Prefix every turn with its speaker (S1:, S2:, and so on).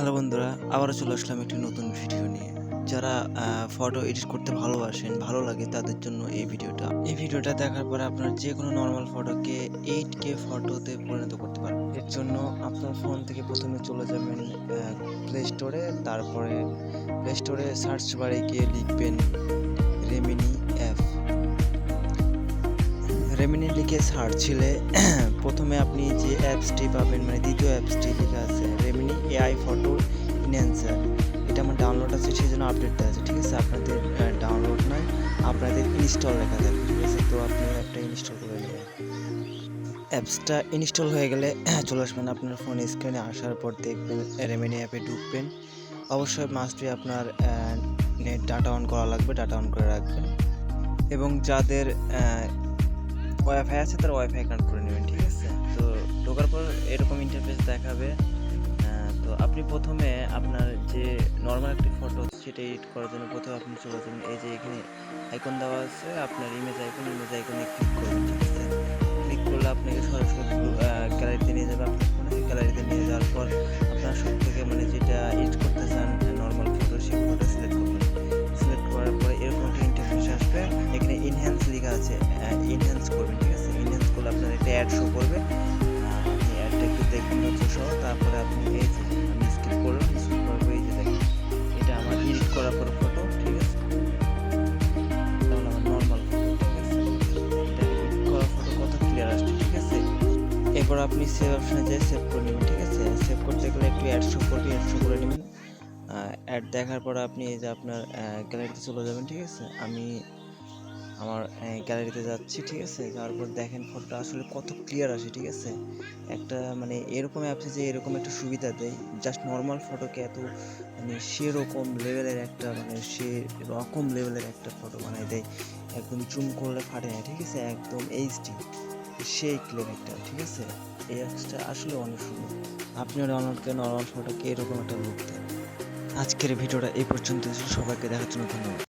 S1: Hello বন্ধুরা, আবারও চলে আসলাম একটি নতুন ভিডিও নিয়ে। যারা ফটো এডিট করতে ভালোবাসেন, ভালো লাগে তাদের জন্য এই ভিডিওটা। এই ভিডিওটা দেখার পরে আপনার যে কোনো নর্মাল ফটোকে 8K ফটোতে পরিণত করতে পারবেন। এর জন্য আপনার ফোন থেকে প্রথমে চলে যাবেন প্লে স্টোরে, তারপরে প্লে স্টোরে সার্চ বারে গিয়ে লিখবেন রেমিনি অ্যাপ। রেমিনি লিখে সার্চ দিলে প্রথমে আপনি যে অ্যাপসটি পাবেন, মানে দ্বিতীয় অ্যাপসটি লেখা আছে রেমিনি এআই ফটো ইনহ্যান্সার। এটা আমার ডাউনলোড আছে, সেই জন্য আপডেট দেওয়া আছে। ঠিক আছে, আপনাদের ডাউনলোড নয়, আপনাদের ইনস্টল লেখা থাকবে। ঠিক আছে, তো আপনি অ্যাপটা ইনস্টল করে নেবেন। অ্যাপসটা ইনস্টল হয়ে গেলে চলে আসবেন আপনার ফোন স্ক্রিনে। আসার পর দেখবেন রেমিনি অ্যাপে ঢুকবেন। অবশ্যই মাস্ট বি আপনার নেট ডাটা অন করা লাগবে, ডাটা অন করে রাখবেন। এবং যাদের ওয়াইফাই আছে তারা ওয়াইফাই কানেক্ট করে নেবেন। ঠিক আছে, তো ঢোকার পর এরকম ইন্টারফেস দেখাবে। তো আপনি প্রথমে আপনার যে নর্মাল একটি ফটো সেটা এডিট করার জন্য প্রথমে আপনি চলে যাবেন, এই যে এখানে আইকন দেওয়া আছে আপনার ইমেজ আইকনে ক্লিক করবেন। ঠিক আছে, ক্লিক করলে আপনাকে সরাসরি গ্যালারিতে নিয়ে যাবে। আপনার ফোনে গ্যালারিতে নিয়ে যাওয়ার পর আপনার সব থেকে মানে যেটা এডিট করতে চান নর্মাল ফটো, সেই ফটোটা সিলেক্ট করবেন। সিলেক্ট করার পরে এরকম একটা ইন্টারফেস আসবে। এখানে ইনহ্যান্স লেখা আছে, ইনহ্যান্স করবেন। ঠিক আছে, ইনহ্যান্স করলে আপনার একটা অ্যাড শো করবে। আপনি অ্যাডটা একটু দেখবেন হচ্ছে সহ। তারপরে আপনি এই যে আমি স্কিপ করলাম, স্কিপ করার পরে এই যে দেখেন এটা আমার এডিট করার পর ফটো। ঠিক আছে, এটা হলো আমার নর্মাল ফটো। ঠিক আছে, এটা এডিট করা ফটো কত ক্লিয়ার আসছে। ঠিক আছে, এরপর আপনি সেভ অপশনে যেয়ে সেভ করে নেবেন। ঠিক আছে, সেভ করতে গেলে একটু অ্যাড শো করবে, অ্যাড শো করে নেবেন। অ্যাড দেখার পর আপনি এই যে আপনার গ্যালারিতে চলে যাবেন। ঠিক আছে, আমি আমার গ্যালারিতে যাচ্ছি। ঠিক আছে, যাওয়ার পর দেখেন ফটোটা আসলে কত ক্লিয়ার আসে। ঠিক আছে, একটা মানে এরকম অ্যাপসে যে এরকম একটা সুবিধা দেয়, জাস্ট নর্মাল ফটোকে এত মানে সেরকম লেভেলের একটা ফটো বানাই দেয়, একদম জুম করলে ফাটে না। ঠিক আছে, একদম এইচডি সেই ক্লিয়ার একটা। ঠিক আছে, এই অ্যাপসটা আসলে অনেক সুন্দর। আপনিও ডাউনলোড করে নর্মাল ফটোকে এরকম একটা লুক দেন। আজকের ভিডিওটা এই পর্যন্ত, সবাইকে দেখার জন্য ধন্যবাদ।